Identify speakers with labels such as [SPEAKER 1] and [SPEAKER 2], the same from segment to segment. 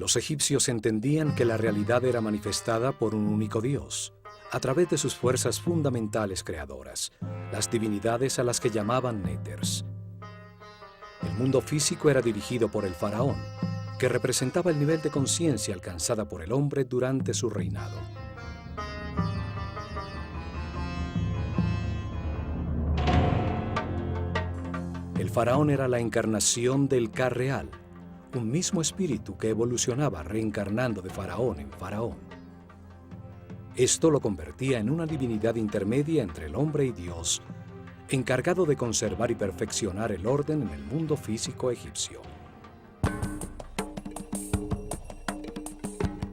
[SPEAKER 1] Los egipcios entendían que la realidad era manifestada por un único Dios, a través de sus fuerzas fundamentales creadoras, las divinidades a las que llamaban néters. El mundo físico era dirigido por el faraón, que representaba el nivel de conciencia alcanzada por el hombre durante su reinado. El faraón era la encarnación del Ka real, un mismo espíritu que evolucionaba reencarnando de faraón en faraón. Esto lo convertía en una divinidad intermedia entre el hombre y Dios, encargado de conservar y perfeccionar el orden en el mundo físico egipcio.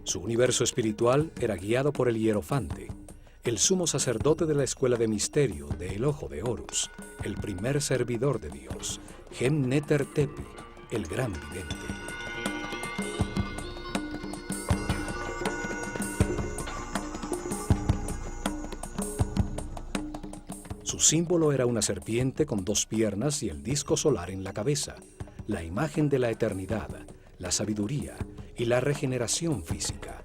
[SPEAKER 1] Su universo espiritual era guiado por el hierofante, el sumo sacerdote de la escuela de misterio del Ojo de Horus, el primer servidor de Dios, Gen-Neter-Tepi, el gran vidente. Su símbolo era una serpiente con 2 piernas y el disco solar en la cabeza, la imagen de la eternidad, la sabiduría y la regeneración física.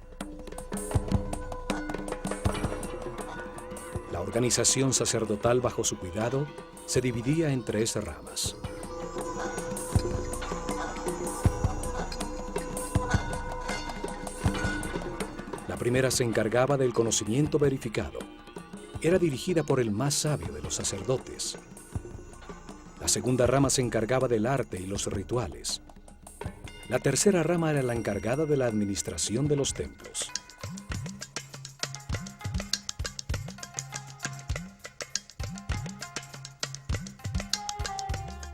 [SPEAKER 1] La organización sacerdotal bajo su cuidado se dividía en 3 ramas. La primera se encargaba del conocimiento verificado. Era dirigida por el más sabio de los sacerdotes. La segunda rama se encargaba del arte y los rituales. La tercera rama era la encargada de la administración de los templos.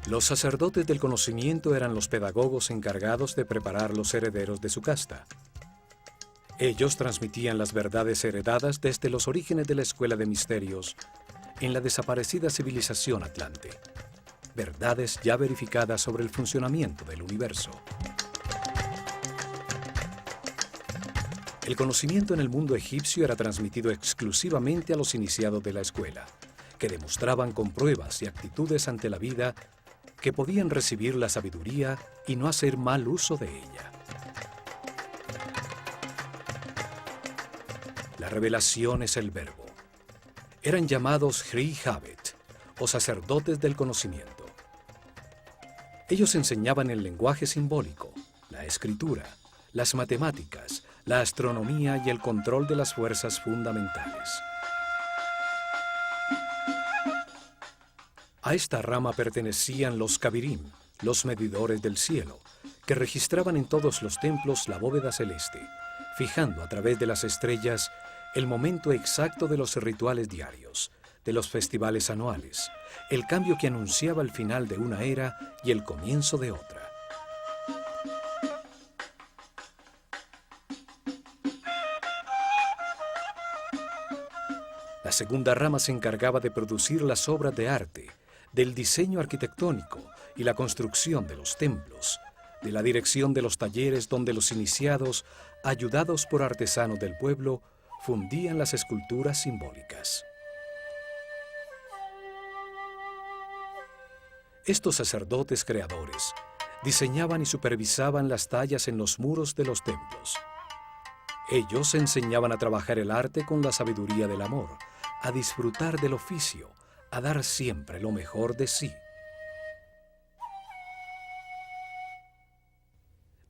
[SPEAKER 1] Los sacerdotes del conocimiento eran los pedagogos encargados de preparar los herederos de su casta. Ellos transmitían las verdades heredadas desde los orígenes de la Escuela de Misterios en la desaparecida civilización atlante. Verdades ya verificadas sobre el funcionamiento del universo. El conocimiento en el mundo egipcio era transmitido exclusivamente a los iniciados de la escuela, que demostraban con pruebas y actitudes ante la vida que podían recibir la sabiduría y no hacer mal uso de ella. La revelación es el verbo. Eran llamados Hri Habet, o sacerdotes del conocimiento. Ellos enseñaban el lenguaje simbólico, la escritura, las matemáticas, la astronomía y el control de las fuerzas fundamentales. A esta rama pertenecían los Kabirim, los medidores del cielo, que registraban en todos los templos la bóveda celeste, fijando a través de las estrellas el momento exacto de los rituales diarios, de los festivales anuales, el cambio que anunciaba el final de una era y el comienzo de otra. La segunda rama se encargaba de producir las obras de arte, del diseño arquitectónico y la construcción de los templos, de la dirección de los talleres donde los iniciados, ayudados por artesanos del pueblo, fundían las esculturas simbólicas. Estos sacerdotes creadores diseñaban y supervisaban las tallas en los muros de los templos. Ellos enseñaban a trabajar el arte con la sabiduría del amor, a disfrutar del oficio, a dar siempre lo mejor de sí.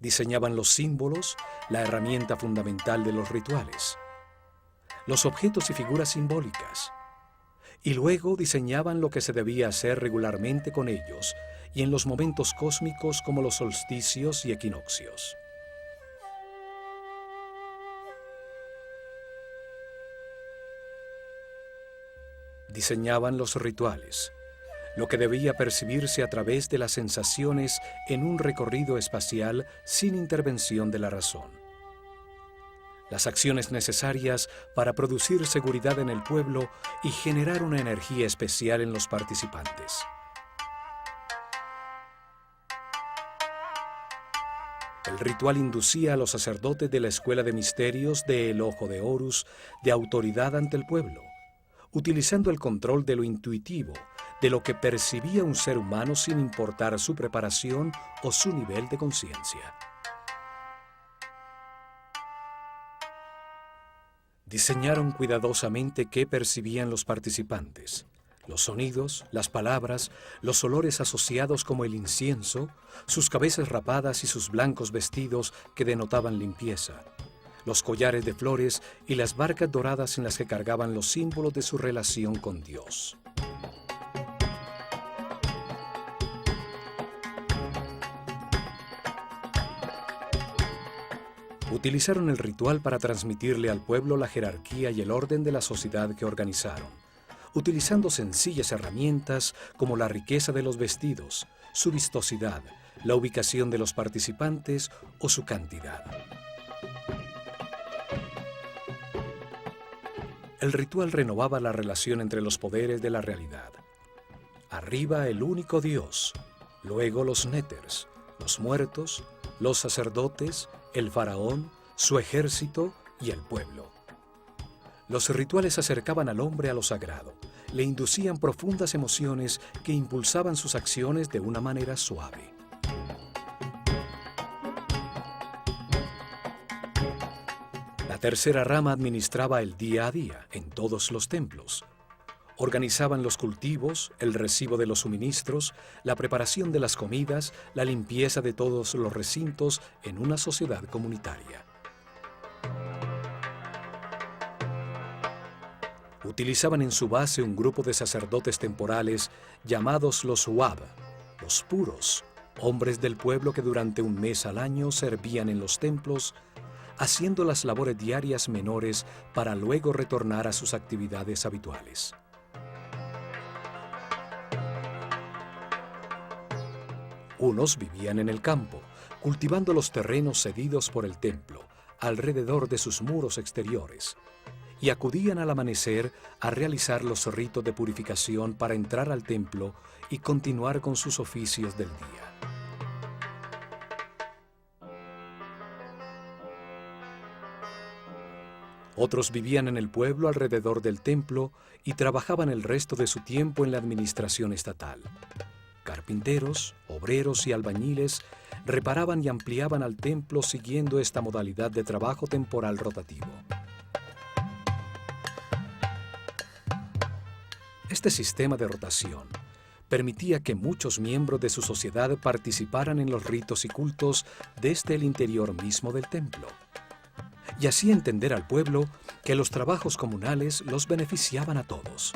[SPEAKER 1] Diseñaban los símbolos, la herramienta fundamental de los rituales, los objetos y figuras simbólicas, y luego diseñaban lo que se debía hacer regularmente con ellos y en los momentos cósmicos como los solsticios y equinoccios. Diseñaban los rituales, lo que debía percibirse a través de las sensaciones en un recorrido espacial sin intervención de la razón. Las acciones necesarias para producir seguridad en el pueblo y generar una energía especial en los participantes. El ritual inducía a los sacerdotes de la Escuela de Misterios del Ojo de Horus de autoridad ante el pueblo, utilizando el control de lo intuitivo, de lo que percibía un ser humano sin importar su preparación o su nivel de conciencia. Diseñaron cuidadosamente qué percibían los participantes. Los sonidos, las palabras, los olores asociados como el incienso, sus cabezas rapadas y sus blancos vestidos que denotaban limpieza, los collares de flores y las barcas doradas en las que cargaban los símbolos de su relación con Dios. Utilizaron el ritual para transmitirle al pueblo la jerarquía y el orden de la sociedad que organizaron, utilizando sencillas herramientas como la riqueza de los vestidos, su vistosidad, la ubicación de los participantes o su cantidad. El ritual renovaba la relación entre los poderes de la realidad. Arriba el único Dios, luego los néters, los muertos, los sacerdotes, el faraón, su ejército y el pueblo. Los rituales acercaban al hombre a lo sagrado, le inducían profundas emociones que impulsaban sus acciones de una manera suave. La tercera rama administraba el día a día en todos los templos. Organizaban los cultivos, el recibo de los suministros, la preparación de las comidas, la limpieza de todos los recintos en una sociedad comunitaria. Utilizaban en su base un grupo de sacerdotes temporales llamados los Wab, los puros, hombres del pueblo que durante un mes al año servían en los templos, haciendo las labores diarias menores para luego retornar a sus actividades habituales. Unos vivían en el campo, cultivando los terrenos cedidos por el templo, alrededor de sus muros exteriores, y acudían al amanecer a realizar los ritos de purificación para entrar al templo y continuar con sus oficios del día. Otros vivían en el pueblo alrededor del templo y trabajaban el resto de su tiempo en la administración estatal. Carpinteros, obreros y albañiles reparaban y ampliaban al templo siguiendo esta modalidad de trabajo temporal rotativo. Este sistema de rotación permitía que muchos miembros de su sociedad participaran en los ritos y cultos desde el interior mismo del templo, y así entender al pueblo que los trabajos comunales los beneficiaban a todos.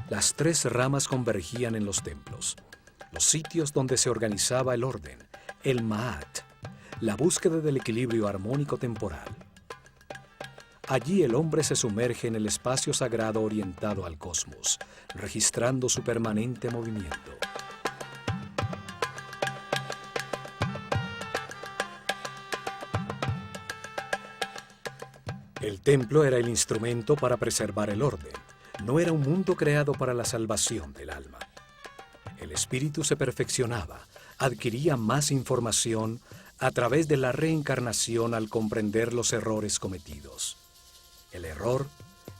[SPEAKER 1] Las tres ramas convergían en los templos, los sitios donde se organizaba el orden, el Ma'at, la búsqueda del equilibrio armónico temporal. Allí el hombre se sumerge en el espacio sagrado orientado al cosmos, registrando su permanente movimiento. El templo era el instrumento para preservar el orden. No era un mundo creado para la salvación del alma. El espíritu se perfeccionaba, adquiría más información a través de la reencarnación al comprender los errores cometidos. El error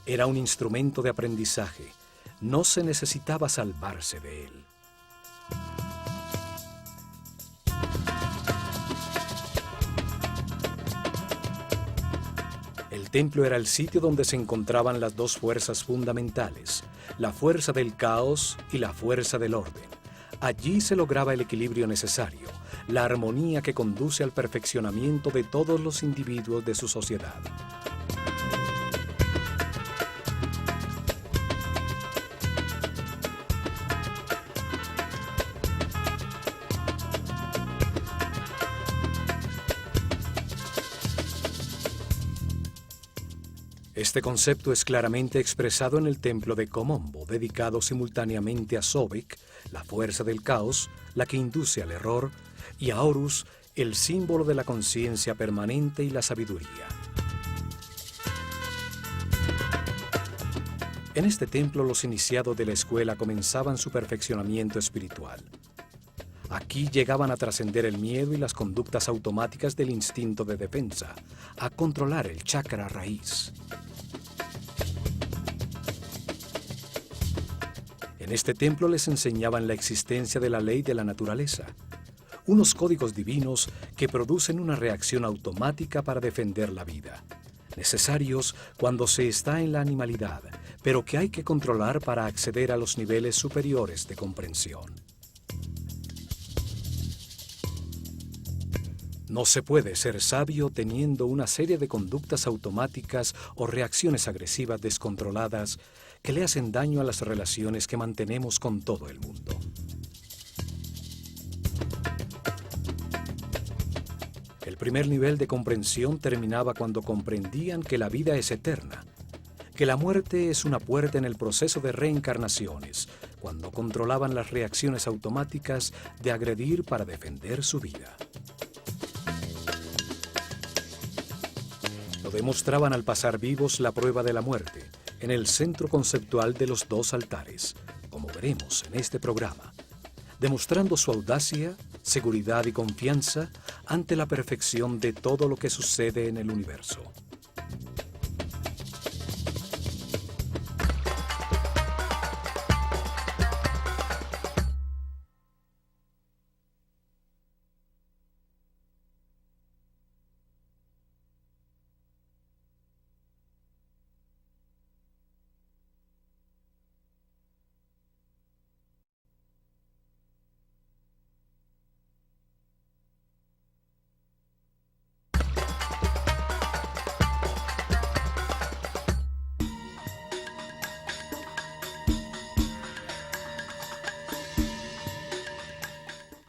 [SPEAKER 1] era un instrumento de aprendizaje, no se necesitaba salvarse de él. El templo era el sitio donde se encontraban las dos fuerzas fundamentales, la fuerza del caos y la fuerza del orden. Allí se lograba el equilibrio necesario, la armonía que conduce al perfeccionamiento de todos los individuos de su sociedad. Este concepto es claramente expresado en el templo de Komombo, dedicado simultáneamente a Sobek, la fuerza del caos, la que induce al error, y a Horus, el símbolo de la conciencia permanente y la sabiduría. En este templo los iniciados de la escuela comenzaban su perfeccionamiento espiritual. Aquí llegaban a trascender el miedo y las conductas automáticas del instinto de defensa, a controlar el chakra raíz. En este templo les enseñaban la existencia de la ley de la naturaleza, unos códigos divinos que producen una reacción automática para defender la vida, necesarios cuando se está en la animalidad, pero que hay que controlar para acceder a los niveles superiores de comprensión. No se puede ser sabio teniendo una serie de conductas automáticas o reacciones agresivas descontroladas que le hacen daño a las relaciones que mantenemos con todo el mundo. El primer nivel de comprensión terminaba cuando comprendían que la vida es eterna, que la muerte es una puerta en el proceso de reencarnaciones, cuando controlaban las reacciones automáticas de agredir para defender su vida. Lo demostraban al pasar vivos la prueba de la muerte, en el centro conceptual de los dos altares, como veremos en este programa, demostrando su audacia, seguridad y confianza ante la perfección de todo lo que sucede en el universo.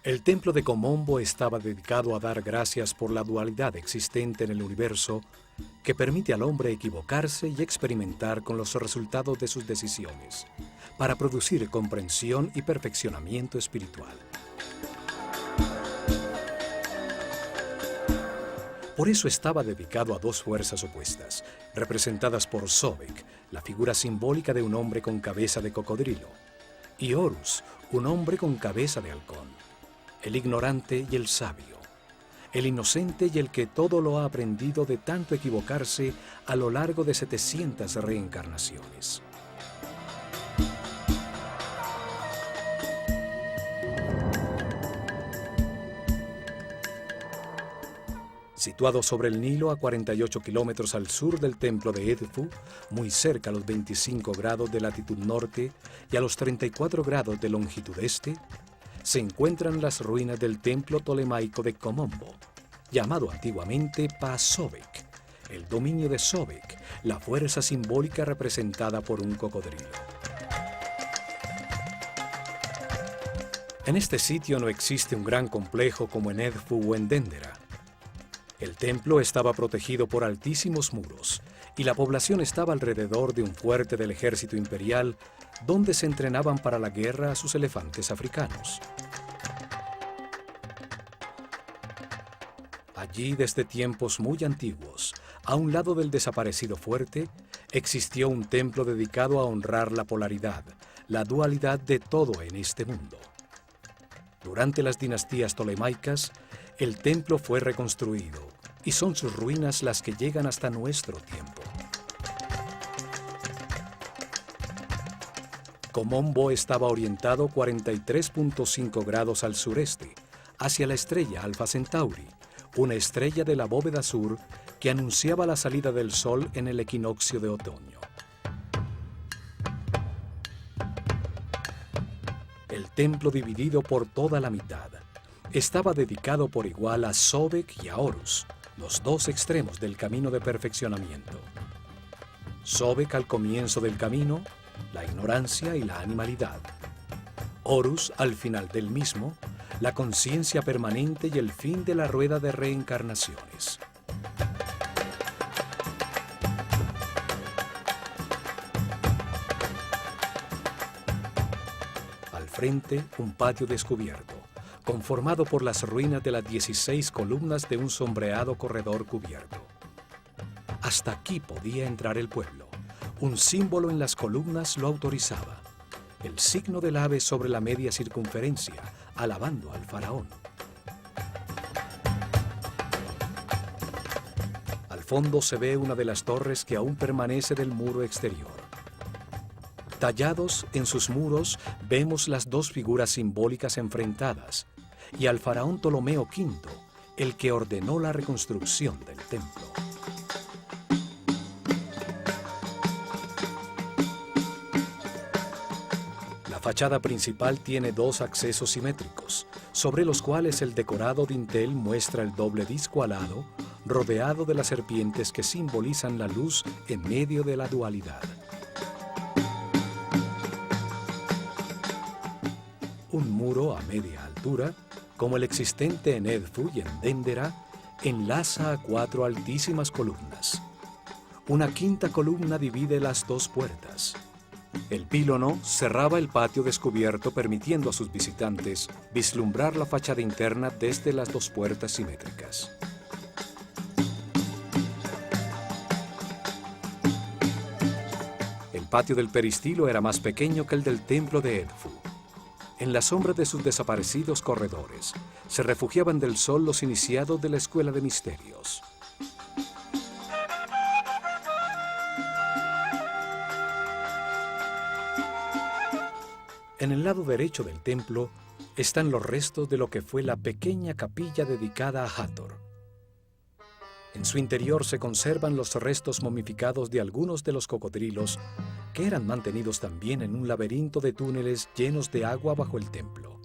[SPEAKER 1] El templo de Komombo estaba dedicado a dar gracias por la dualidad existente en el universo que permite al hombre equivocarse y experimentar con los resultados de sus decisiones, para producir comprensión y perfeccionamiento espiritual. Por eso estaba dedicado a dos fuerzas opuestas, representadas por Sobek, la figura simbólica de un hombre con cabeza de cocodrilo, y Horus, un hombre con cabeza de halcón. El ignorante y el sabio, el inocente y el que todo lo ha aprendido de tanto equivocarse a lo largo de 700 reencarnaciones. Situado sobre el Nilo a 48 kilómetros al sur del templo de Edfu, muy cerca a los 25 grados de latitud norte y a los 34 grados de longitud este, se encuentran las ruinas del templo tolemaico de Komombo, llamado antiguamente Pa-Sobek, el dominio de Sobek, la fuerza simbólica representada por un cocodrilo. En este sitio no existe un gran complejo como en Edfu o en Dendera. El templo estaba protegido por altísimos muros y la población estaba alrededor de un fuerte del ejército imperial donde se entrenaban para la guerra a sus elefantes africanos. Allí, desde tiempos muy antiguos, a un lado del desaparecido fuerte, existió un templo dedicado a honrar la polaridad, la dualidad de todo en este mundo. Durante las dinastías tolemaicas, el templo fue reconstruido y son sus ruinas las que llegan hasta nuestro tiempo. Komombo estaba orientado 43.5 grados al sureste, hacia la estrella Alfa Centauri, una estrella de la bóveda sur que anunciaba la salida del sol en el equinoccio de otoño. El templo, dividido por toda la mitad, estaba dedicado por igual a Sobek y a Horus, los dos extremos del camino de perfeccionamiento. Sobek al comienzo del camino, la ignorancia y la animalidad. Horus al final del mismo, la conciencia permanente y el fin de la rueda de reencarnaciones. Al frente, un patio descubierto, conformado por las ruinas de las 16 columnas de un sombreado corredor cubierto. Hasta aquí podía entrar el pueblo. Un símbolo en las columnas lo autorizaba. El signo del ave sobre la media circunferencia, alabando al faraón. Al fondo se ve una de las torres que aún permanece del muro exterior. Tallados en sus muros vemos las dos figuras simbólicas enfrentadas y al faraón Ptolomeo V, el que ordenó la reconstrucción del templo. La fachada principal tiene dos accesos simétricos, sobre los cuales el decorado dintel muestra el doble disco alado, rodeado de las serpientes que simbolizan la luz en medio de la dualidad. Un muro a media altura, como el existente en Edfu y en Dendera, enlaza a 4 altísimas columnas. Una quinta columna divide las dos puertas. El pílono cerraba el patio descubierto, permitiendo a sus visitantes vislumbrar la fachada interna desde las dos puertas simétricas. El patio del peristilo era más pequeño que el del templo de Edfu. En la sombra de sus desaparecidos corredores se refugiaban del sol los iniciados de la Escuela de Misterios. En el lado derecho del templo están los restos de lo que fue la pequeña capilla dedicada a Hathor. En su interior se conservan los restos momificados de algunos de los cocodrilos que eran mantenidos también en un laberinto de túneles llenos de agua bajo el templo.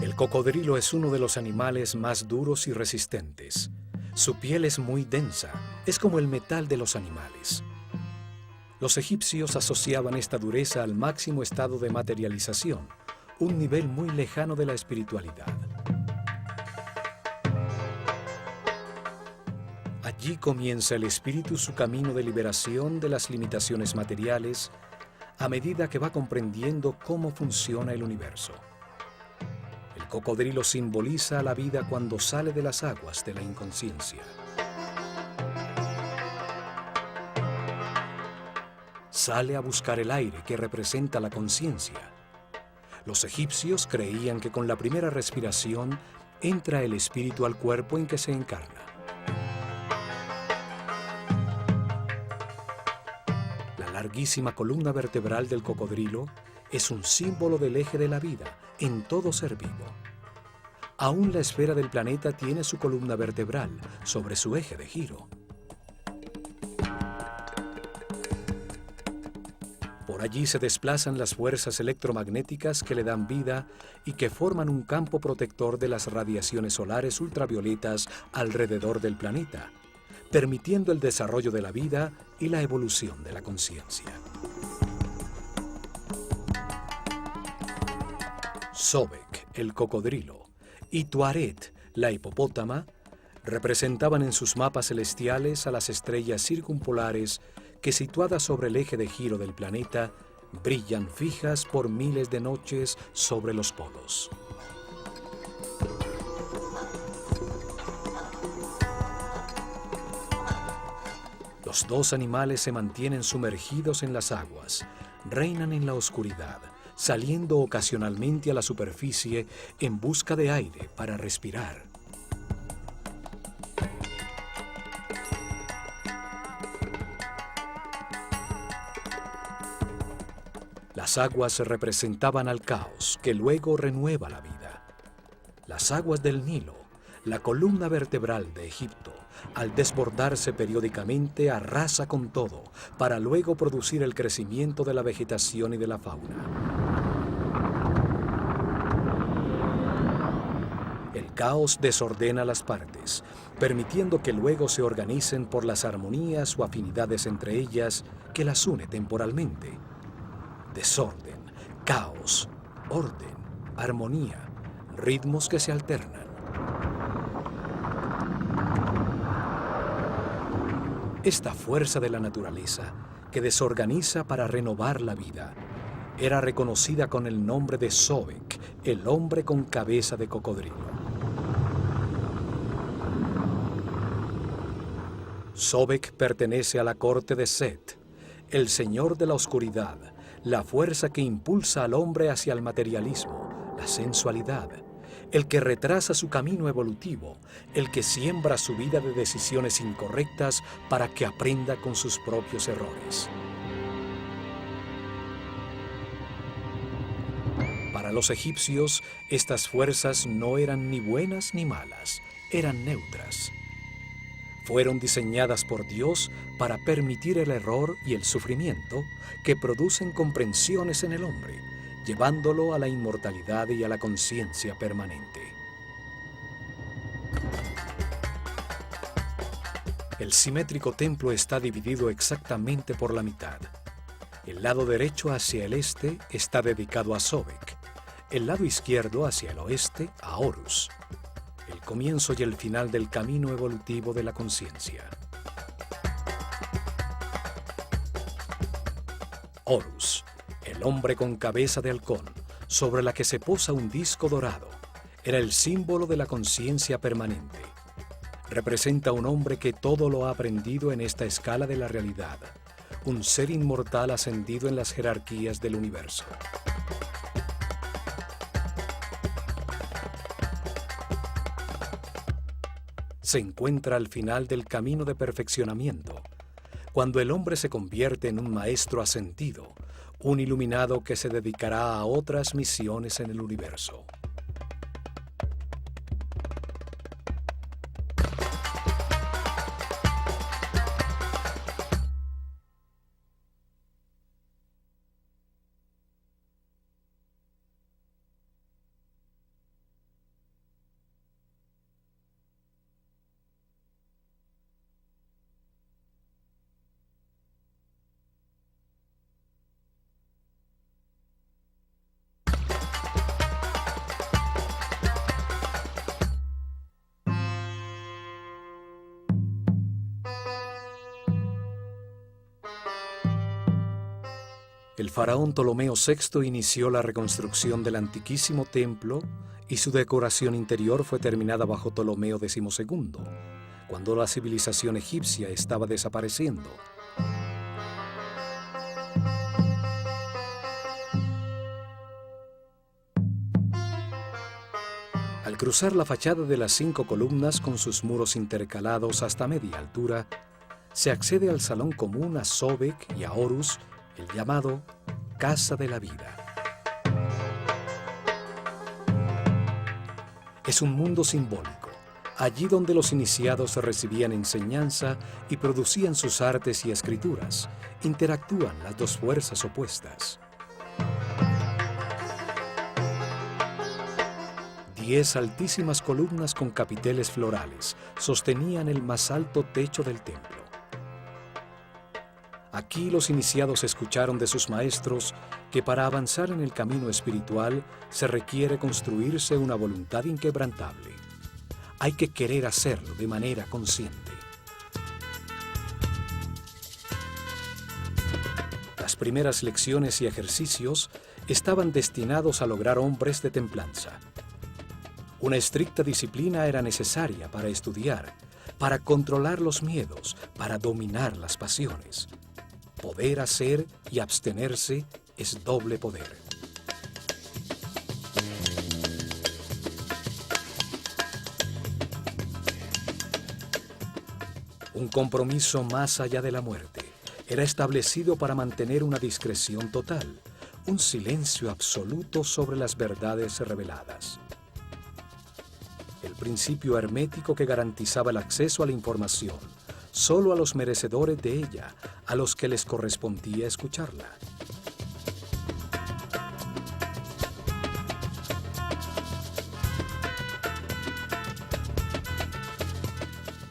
[SPEAKER 1] El cocodrilo es uno de los animales más duros y resistentes. Su piel es muy densa, es como el metal de los animales. Los egipcios asociaban esta dureza al máximo estado de materialización, un nivel muy lejano de la espiritualidad. Allí comienza el espíritu su camino de liberación de las limitaciones materiales a medida que va comprendiendo cómo funciona el universo. El cocodrilo simboliza la vida cuando sale de las aguas de la inconsciencia. Sale a buscar el aire que representa la conciencia. Los egipcios creían que con la primera respiración entra el espíritu al cuerpo en que se encarna. La larguísima columna vertebral del cocodrilo es un símbolo del eje de la vida en todo ser vivo. Aún la esfera del planeta tiene su columna vertebral sobre su eje de giro. Por allí se desplazan las fuerzas electromagnéticas que le dan vida y que forman un campo protector de las radiaciones solares ultravioletas alrededor del planeta, permitiendo el desarrollo de la vida y la evolución de la conciencia. Sobek, el cocodrilo, y Tuaret, la hipopótama, representaban en sus mapas celestiales a las estrellas circumpolares que, situadas sobre el eje de giro del planeta, brillan fijas por miles de noches sobre los polos. Los dos animales se mantienen sumergidos en las aguas, reinan en la oscuridad, saliendo ocasionalmente a la superficie en busca de aire para respirar. Las aguas representaban al caos, que luego renueva la vida. Las aguas del Nilo, la columna vertebral de Egipto, al desbordarse periódicamente, arrasa con todo, para luego producir el crecimiento de la vegetación y de la fauna. El caos desordena las partes, permitiendo que luego se organicen por las armonías o afinidades entre ellas que las une temporalmente. Desorden, caos, orden, armonía, ritmos que se alternan. Esta fuerza de la naturaleza, que desorganiza para renovar la vida, era reconocida con el nombre de Sobek, el hombre con cabeza de cocodrilo. Sobek pertenece a la corte de Set, el señor de la oscuridad, la fuerza que impulsa al hombre hacia el materialismo, la sensualidad, el que retrasa su camino evolutivo, el que siembra su vida de decisiones incorrectas para que aprenda con sus propios errores. Para los egipcios, estas fuerzas no eran ni buenas ni malas, eran neutras. Fueron diseñadas por Dios para permitir el error y el sufrimiento que producen comprensiones en el hombre, llevándolo a la inmortalidad y a la conciencia permanente. El simétrico templo está dividido exactamente por la mitad. El lado derecho hacia el este está dedicado a Sobek, el lado izquierdo hacia el oeste a Horus, el comienzo y el final del camino evolutivo de la conciencia. Horus, el hombre con cabeza de halcón, sobre la que se posa un disco dorado, era el símbolo de la conciencia permanente. Representa a un hombre que todo lo ha aprendido en esta escala de la realidad, un ser inmortal ascendido en las jerarquías del universo. Se encuentra al final del camino de perfeccionamiento, cuando el hombre se convierte en un maestro ascendido, un iluminado que se dedicará a otras misiones en el universo. El faraón Ptolomeo VI inició la reconstrucción del antiquísimo templo y su decoración interior fue terminada bajo Ptolomeo XII, cuando la civilización egipcia estaba desapareciendo. Al cruzar la fachada de las 5 columnas con sus muros intercalados hasta media altura, se accede al salón común a Sobek y a Horus, el llamado Casa de la Vida. Es un mundo simbólico, allí donde los iniciados recibían enseñanza y producían sus artes y escrituras. Interactúan las dos fuerzas opuestas. 10 altísimas columnas con capiteles florales sostenían el más alto techo del templo. Aquí los iniciados escucharon de sus maestros que para avanzar en el camino espiritual se requiere construirse una voluntad inquebrantable. Hay que querer hacerlo de manera consciente. Las primeras lecciones y ejercicios estaban destinados a lograr hombres de templanza. Una estricta disciplina era necesaria para estudiar, para controlar los miedos, para dominar las pasiones. Poder hacer y abstenerse es doble poder. Un compromiso más allá de la muerte era establecido para mantener una discreción total, un silencio absoluto sobre las verdades reveladas. El principio hermético que garantizaba el acceso a la información solo a los merecedores de ella, a los que les correspondía escucharla.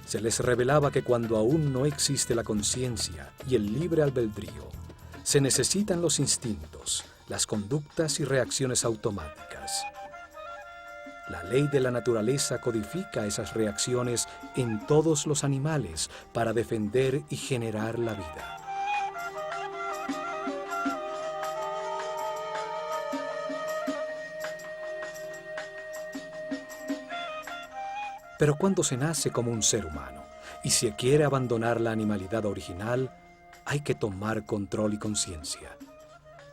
[SPEAKER 1] Se les revelaba que cuando aún no existe la conciencia y el libre albedrío, se necesitan los instintos, las conductas y reacciones automáticas. La ley de la naturaleza codifica esas reacciones en todos los animales para defender y generar la vida. Pero cuando se nace como un ser humano y se quiere abandonar la animalidad original, hay que tomar control y conciencia.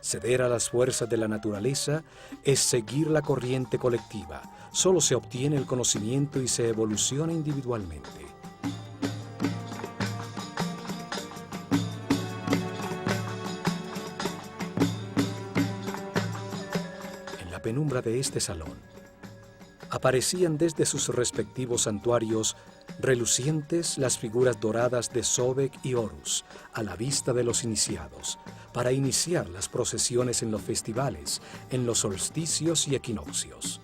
[SPEAKER 1] Ceder a las fuerzas de la naturaleza es seguir la corriente colectiva. Solo se obtiene el conocimiento y se evoluciona individualmente. penumbra de este salón, aparecían desde sus respectivos santuarios relucientes las figuras doradas de Sobek y Horus a la vista de los iniciados, para iniciar las procesiones en los festivales, en los solsticios y equinoccios.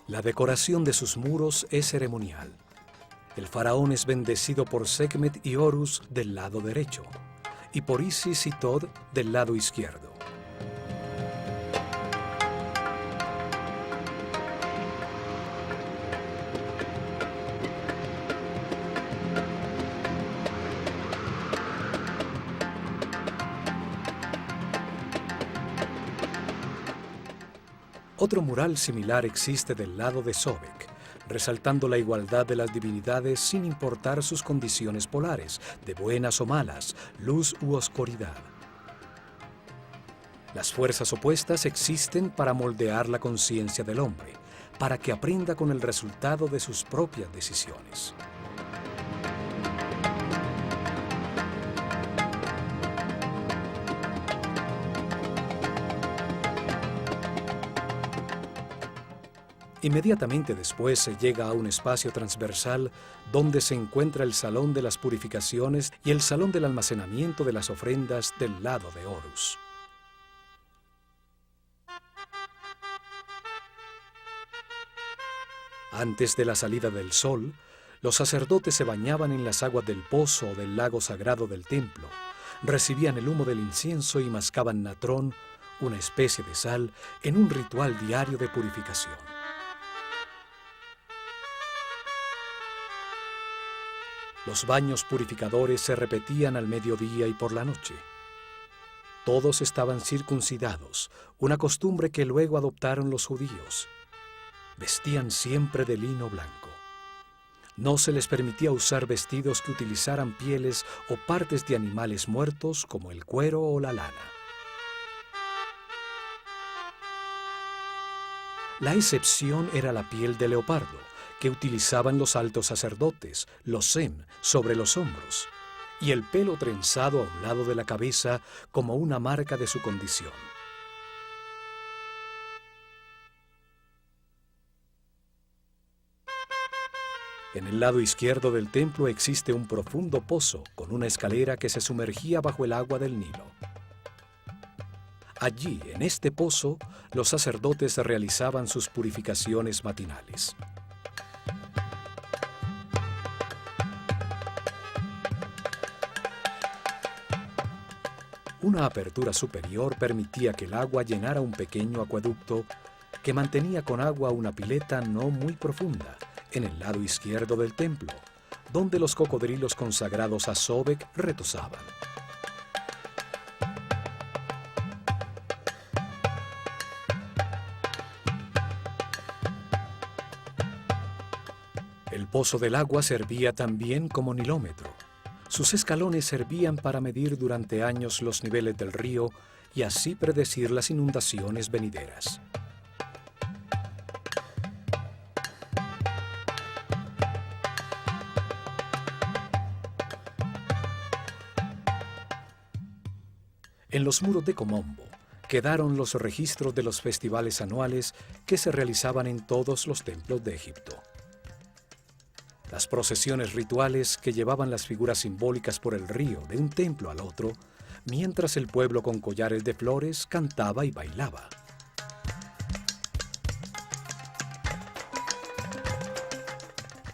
[SPEAKER 1] La decoración de sus muros es ceremonial. El faraón es bendecido por Sekhmet y Horus del lado derecho, y por Isis y Tod del lado izquierdo. Otro mural similar existe del lado de Sobek, resaltando la igualdad de las divinidades sin importar sus condiciones polares, de buenas o malas, luz u oscuridad. Las fuerzas opuestas existen para moldear la conciencia del hombre, para que aprenda con el resultado de sus propias decisiones. Inmediatamente después se llega a un espacio transversal donde se encuentra el salón de las purificaciones y el salón del almacenamiento de las ofrendas del lado de Horus. Antes de la salida del sol, los sacerdotes se bañaban en las aguas del pozo o del lago sagrado del templo, recibían el humo del incienso y mascaban natrón, una especie de sal, en un ritual diario de purificación. Los baños purificadores se repetían al mediodía y por la noche. Todos estaban circuncidados, una costumbre que luego adoptaron los judíos. Vestían siempre de lino blanco. No se les permitía usar vestidos que utilizaran pieles o partes de animales muertos como el cuero o la lana. La excepción era la piel de leopardo, que utilizaban los altos sacerdotes, los sem, sobre los hombros, y el pelo trenzado a un lado de la cabeza como una marca de su condición. En el lado izquierdo del templo existe un profundo pozo con una escalera que se sumergía bajo el agua del Nilo. Allí, en este pozo, los sacerdotes realizaban sus purificaciones matinales. Una apertura superior permitía que el agua llenara un pequeño acueducto que mantenía con agua una pileta no muy profunda en el lado izquierdo del templo, donde los cocodrilos consagrados a Sobek retozaban. El pozo del agua servía también como nilómetro. Sus escalones servían para medir durante años los niveles del río y así predecir las inundaciones venideras. En los muros de Komombo quedaron los registros de los festivales anuales que se realizaban en todos los templos de Egipto. Las procesiones rituales que llevaban las figuras simbólicas por el río de un templo al otro, mientras el pueblo con collares de flores cantaba y bailaba.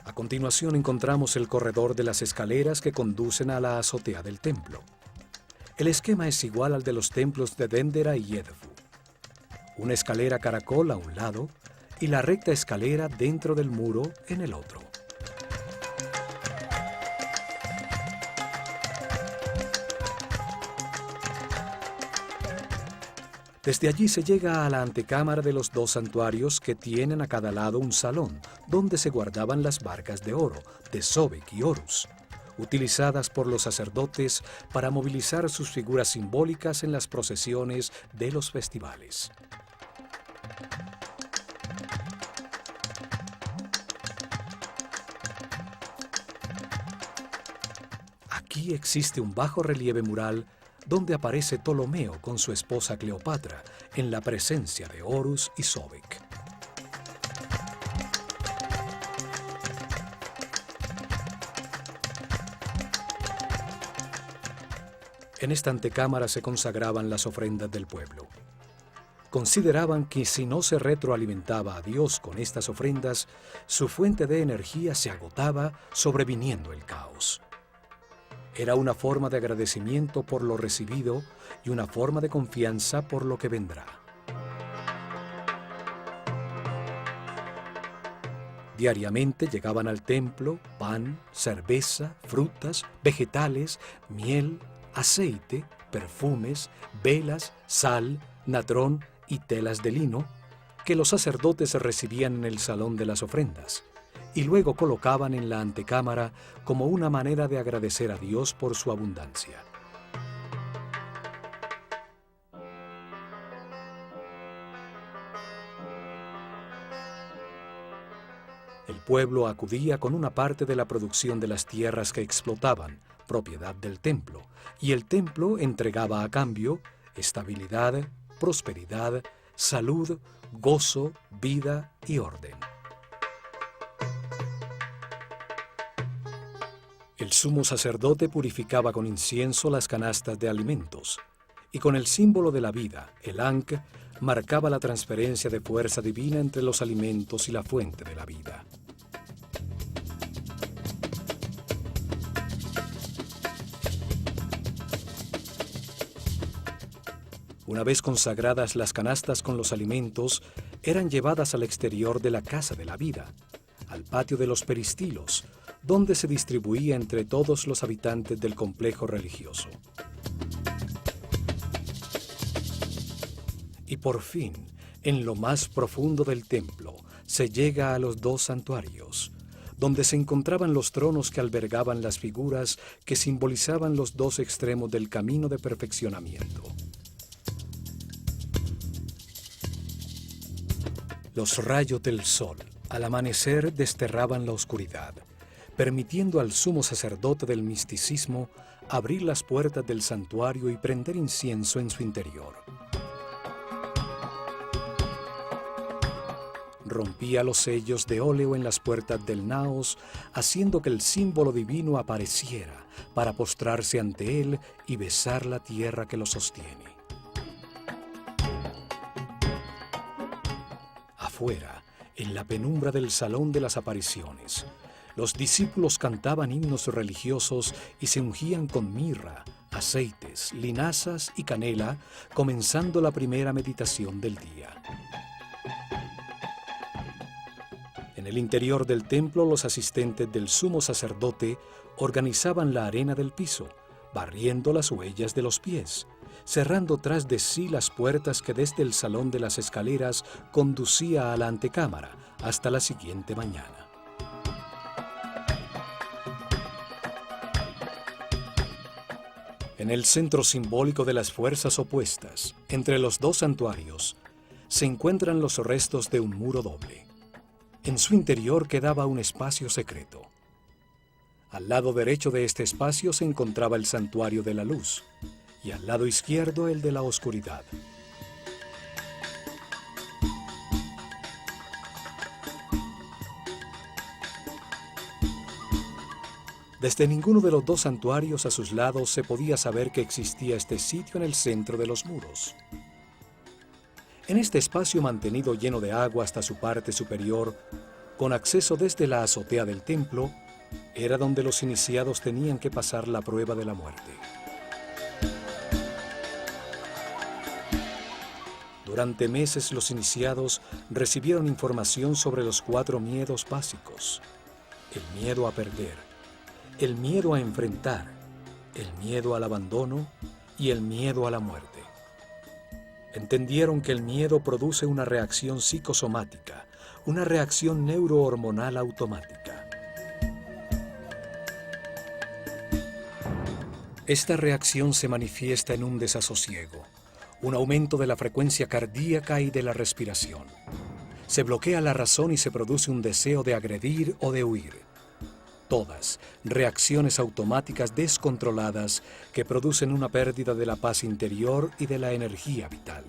[SPEAKER 1] A continuación encontramos el corredor de las escaleras que conducen a la azotea del templo. El esquema es igual al de los templos de Dendera y Edfu. Una escalera caracol a un lado y la recta escalera dentro del muro en el otro. Desde allí se llega a la antecámara de los dos santuarios que tienen a cada lado un salón, donde se guardaban las barcas de oro, de Sobek y Horus, utilizadas por los sacerdotes para movilizar sus figuras simbólicas en las procesiones de los festivales. Aquí existe un bajo relieve mural donde aparece Ptolomeo con su esposa Cleopatra en la presencia de Horus y Sobek. En esta antecámara se consagraban las ofrendas del pueblo. Consideraban que si no se retroalimentaba a Dios con estas ofrendas, su fuente de energía se agotaba, sobreviniendo el caos. Era una forma de agradecimiento por lo recibido y una forma de confianza por lo que vendrá. Diariamente llegaban al templo pan, cerveza, frutas, vegetales, miel, aceite, perfumes, velas, sal, natrón y telas de lino, que los sacerdotes recibían en el salón de las ofrendas, y luego colocaban en la antecámara como una manera de agradecer a Dios por su abundancia. El pueblo acudía con una parte de la producción de las tierras que explotaban, propiedad del templo, y el templo entregaba a cambio estabilidad, prosperidad, salud, gozo, vida y orden. El sumo sacerdote purificaba con incienso las canastas de alimentos, y con el símbolo de la vida, el Ankh, marcaba la transferencia de fuerza divina entre los alimentos y la fuente de la vida. Una vez consagradas las canastas con los alimentos, eran llevadas al exterior de la casa de la vida, al patio de los peristilos, donde se distribuía entre todos los habitantes del complejo religioso. Y por fin, en lo más profundo del templo, se llega a los dos santuarios, donde se encontraban los tronos que albergaban las figuras que simbolizaban los dos extremos del camino de perfeccionamiento. Los rayos del sol, al amanecer, desterraban la oscuridad, permitiendo al sumo sacerdote del misticismo abrir las puertas del santuario y prender incienso en su interior. Rompía los sellos de óleo en las puertas del naos, haciendo que el símbolo divino apareciera para postrarse ante él y besar la tierra que lo sostiene. Afuera, en la penumbra del salón de las apariciones, los discípulos cantaban himnos religiosos y se ungían con mirra, aceites, linazas y canela, comenzando la primera meditación del día. En el interior del templo, los asistentes del sumo sacerdote organizaban la arena del piso, barriendo las huellas de los pies, cerrando tras de sí las puertas que desde el salón de las escaleras conducía a la antecámara hasta la siguiente mañana. En el centro simbólico de las fuerzas opuestas, entre los dos santuarios, se encuentran los restos de un muro doble. En su interior quedaba un espacio secreto. Al lado derecho de este espacio se encontraba el santuario de la luz, y al lado izquierdo el de la oscuridad. Desde ninguno de los dos santuarios a sus lados se podía saber que existía este sitio en el centro de los muros. En este espacio mantenido lleno de agua hasta su parte superior, con acceso desde la azotea del templo, era donde los iniciados tenían que pasar la prueba de la muerte. Durante meses los iniciados recibieron información sobre los 4 miedos básicos: el miedo a perder, el miedo a enfrentar, el miedo al abandono y el miedo a la muerte. Entendieron que el miedo produce una reacción psicosomática, una reacción neurohormonal automática. Esta reacción se manifiesta en un desasosiego, un aumento de la frecuencia cardíaca y de la respiración. Se bloquea la razón y se produce un deseo de agredir o de huir. Todas reacciones automáticas descontroladas que producen una pérdida de la paz interior y de la energía vital.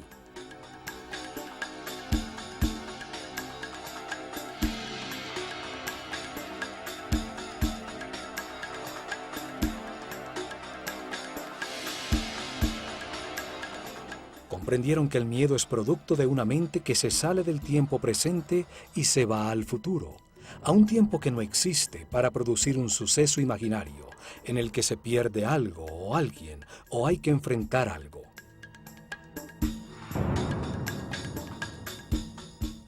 [SPEAKER 1] Comprendieron que el miedo es producto de una mente que se sale del tiempo presente y se va al futuro, a un tiempo que no existe, para producir un suceso imaginario en el que se pierde algo o alguien o hay que enfrentar algo.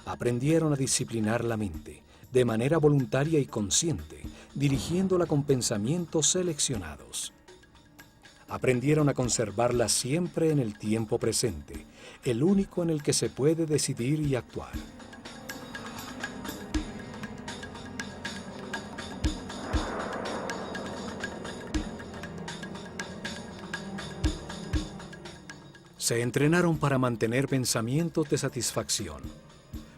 [SPEAKER 1] Aprendieron a disciplinar la mente de manera voluntaria y consciente, dirigiéndola con pensamientos seleccionados. Aprendieron a conservarla siempre en el tiempo presente, el único en el que se puede decidir y actuar. Se entrenaron para mantener pensamientos de satisfacción.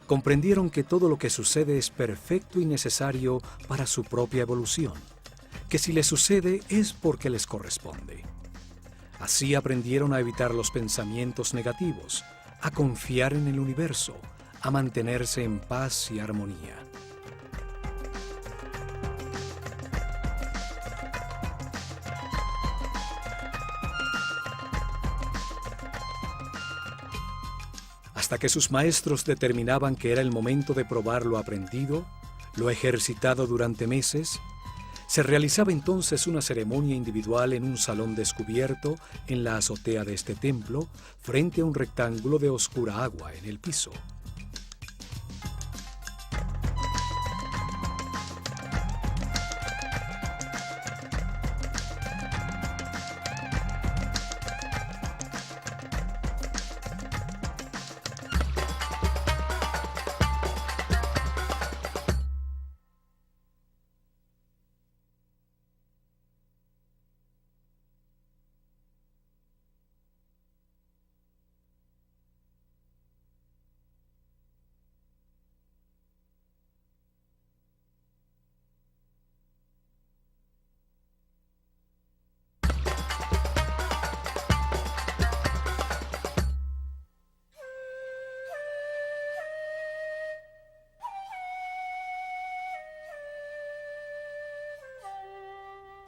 [SPEAKER 1] Comprendieron que todo lo que sucede es perfecto y necesario para su propia evolución, que si les sucede es porque les corresponde. Así aprendieron a evitar los pensamientos negativos, a confiar en el universo, a mantenerse en paz y armonía. Hasta que sus maestros determinaban que era el momento de probar lo aprendido, lo ejercitado durante meses. Se realizaba entonces una ceremonia individual en un salón descubierto en la azotea de este templo, frente a un rectángulo de oscura agua en el piso.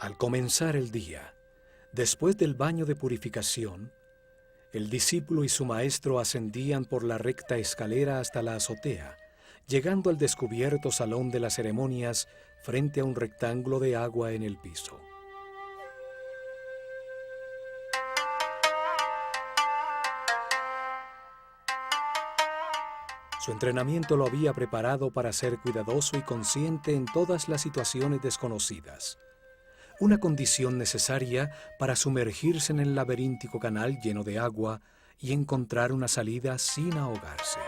[SPEAKER 1] Al comenzar el día, después del baño de purificación, el discípulo y su maestro ascendían por la recta escalera hasta la azotea, llegando al descubierto salón de las ceremonias frente a un rectángulo de agua en el piso. Su entrenamiento lo había preparado para ser cuidadoso y consciente en todas las situaciones desconocidas. Una condición necesaria para sumergirse en el laberíntico canal lleno de agua y encontrar una salida sin ahogarse.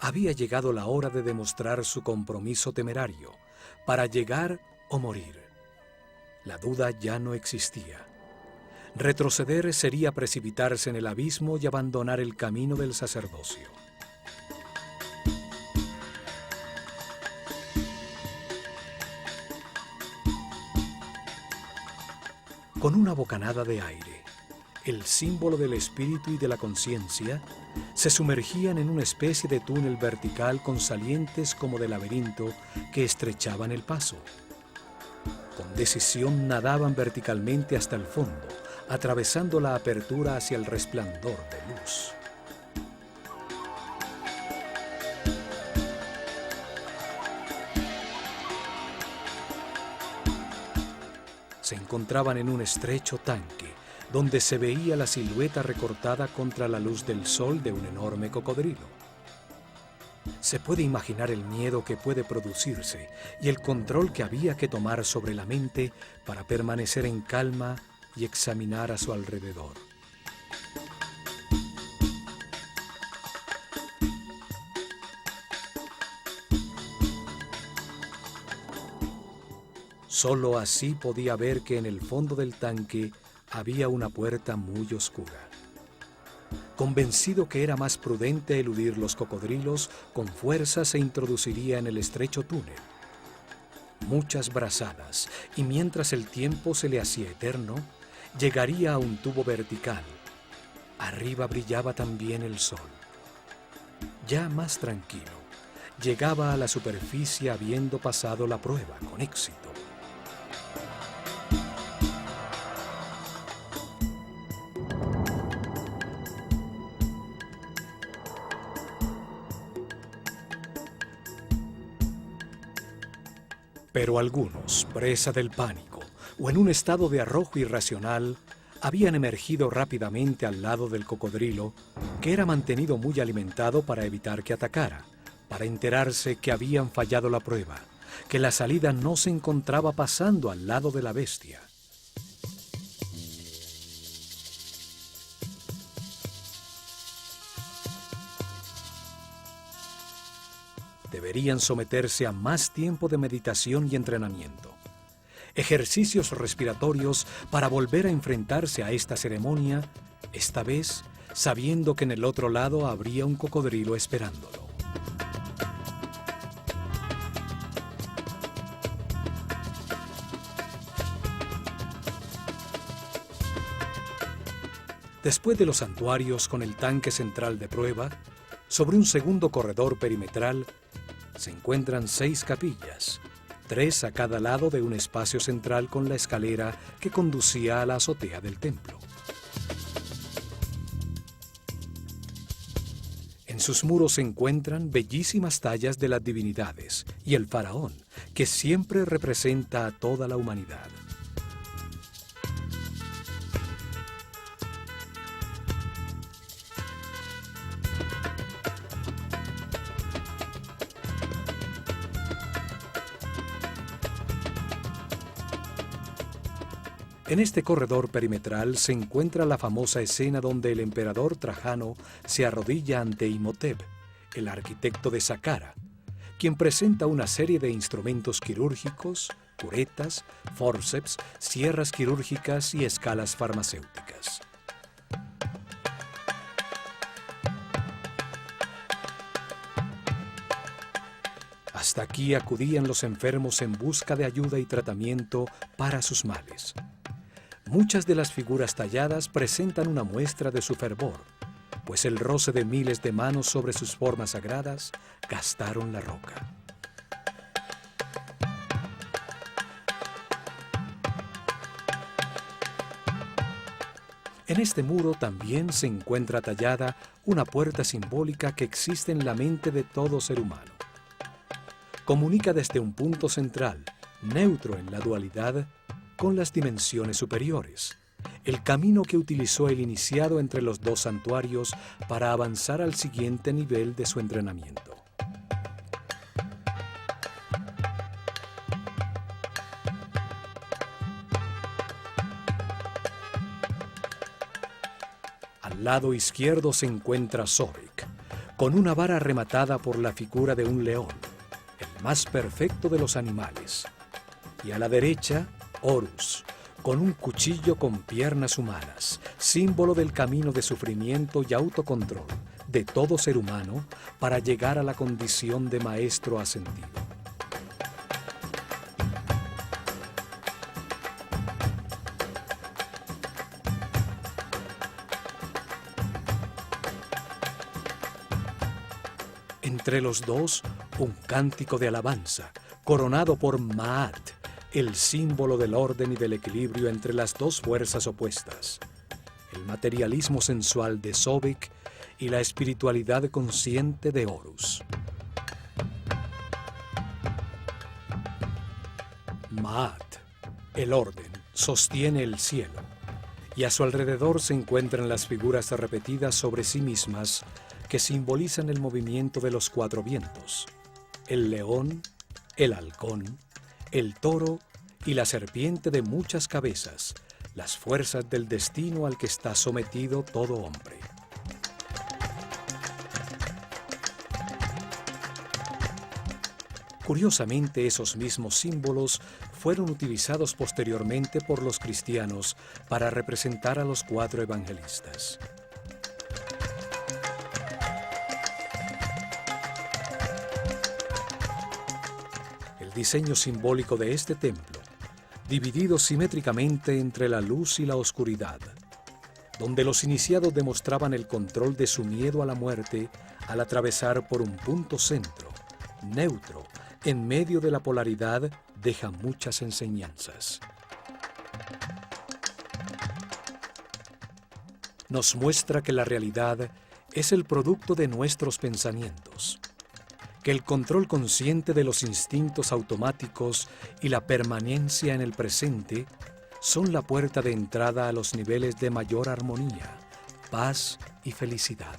[SPEAKER 1] Había llegado la hora de demostrar su compromiso temerario, para llegar o morir. La duda ya no existía. Retroceder sería precipitarse en el abismo y abandonar el camino del sacerdocio. Con una bocanada de aire, el símbolo del espíritu y de la conciencia se sumergían en una especie de túnel vertical con salientes como de laberinto que estrechaban el paso. Con decisión nadaban verticalmente hasta el fondo, atravesando la apertura hacia el resplandor de luz. Se encontraban en un estrecho tanque, donde se veía la silueta recortada contra la luz del sol de un enorme cocodrilo. Se puede imaginar el miedo que puede producirse y el control que había que tomar sobre la mente para permanecer en calma y examinar a su alrededor. Solo así podía ver que en el fondo del tanque había una puerta muy oscura. Convencido que era más prudente eludir los cocodrilos, con fuerza se introduciría en el estrecho túnel. Muchas brazadas, y mientras el tiempo se le hacía eterno, llegaría a un tubo vertical. Arriba brillaba también el sol. Ya más tranquilo, llegaba a la superficie habiendo pasado la prueba con éxito. Pero algunos, presa del pánico o en un estado de arrojo irracional, habían emergido rápidamente al lado del cocodrilo, que era mantenido muy alimentado para evitar que atacara, para enterarse que habían fallado la prueba, que la salida no se encontraba pasando al lado de la bestia. Deberían someterse a más tiempo de meditación y entrenamiento. Ejercicios respiratorios para volver a enfrentarse a esta ceremonia, esta vez sabiendo que en el otro lado habría un cocodrilo esperándolo. Después de los santuarios con el tanque central de prueba, sobre un segundo corredor perimetral, se encuentran 6 capillas, 3 a cada lado de un espacio central con la escalera que conducía a la azotea del templo. En sus muros se encuentran bellísimas tallas de las divinidades y el faraón, que siempre representa a toda la humanidad. En este corredor perimetral se encuentra la famosa escena donde el emperador Trajano se arrodilla ante Imhotep, el arquitecto de Saqqara, quien presenta una serie de instrumentos quirúrgicos, curetas, fórceps, sierras quirúrgicas y escalas farmacéuticas. Hasta aquí acudían los enfermos en busca de ayuda y tratamiento para sus males. Muchas de las figuras talladas presentan una muestra de su fervor, pues el roce de miles de manos sobre sus formas sagradas gastaron la roca. En este muro también se encuentra tallada una puerta simbólica que existe en la mente de todo ser humano. Comunica desde un punto central, neutro en la dualidad, con las dimensiones superiores, el camino que utilizó el iniciado entre los 2 santuarios para avanzar al siguiente nivel de su entrenamiento. Al lado izquierdo se encuentra Sobek, con una vara rematada por la figura de un león, el más perfecto de los animales, y a la derecha, Horus, con un cuchillo con piernas humanas, símbolo del camino de sufrimiento y autocontrol de todo ser humano para llegar a la condición de maestro ascendido. Entre los dos, un cántico de alabanza, coronado por Maat, el símbolo del orden y del equilibrio entre las 2 fuerzas opuestas, el materialismo sensual de Sobek y la espiritualidad consciente de Horus. Maat, el orden, sostiene el cielo, y a su alrededor se encuentran las figuras repetidas sobre sí mismas que simbolizan el movimiento de los 4 vientos, el león, el halcón, el toro y la serpiente de muchas cabezas, las fuerzas del destino al que está sometido todo hombre. Curiosamente, esos mismos símbolos fueron utilizados posteriormente por los cristianos para representar a los 4 evangelistas. El diseño simbólico de este templo, dividido simétricamente entre la luz y la oscuridad, donde los iniciados demostraban el control de su miedo a la muerte al atravesar por un punto centro, neutro, en medio de la polaridad, deja muchas enseñanzas. Nos muestra que la realidad es el producto de nuestros pensamientos, que el control consciente de los instintos automáticos y la permanencia en el presente son la puerta de entrada a los niveles de mayor armonía, paz y felicidad.